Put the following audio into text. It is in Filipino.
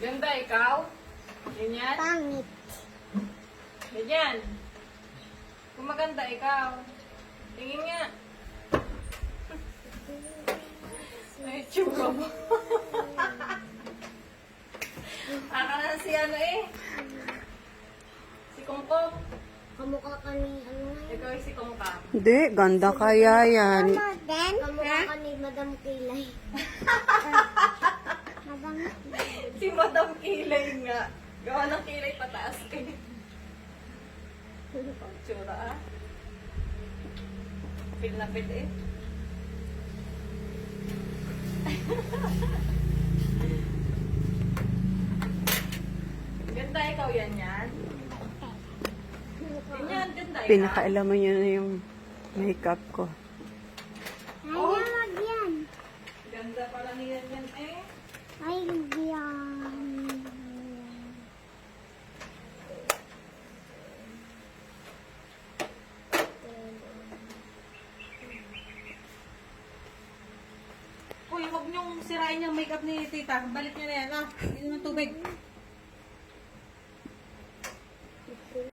Ganda ikaw? Ganyan? Pangit. Ganyan. Kung maganda ikaw. Tingin nga. Ay, tsura mo. Aka na si ano eh. Si Kongkong. Kamukha ka ni ano nga yun? Ikaw ay si Kongkong. Hindi, ganda kaya yan. Den? Kamukha ka ni Madam Kilay. Madam Kilay. Si Madam Kilay nga. Gawa ng kilay pataas kayo. Tsura ah. Pil na pil eh. Ganda ikaw yan yan. Ganyan, ganda ikaw. Pinakaalaman niyo na yung makeup ko. Ay, wag yan. Ganda pala niyan yan eh. Ay, yan. Uy, huwag niyong sirain yung makeup ni tita. Balik niyo na yan, ah. Hindi naman tubig.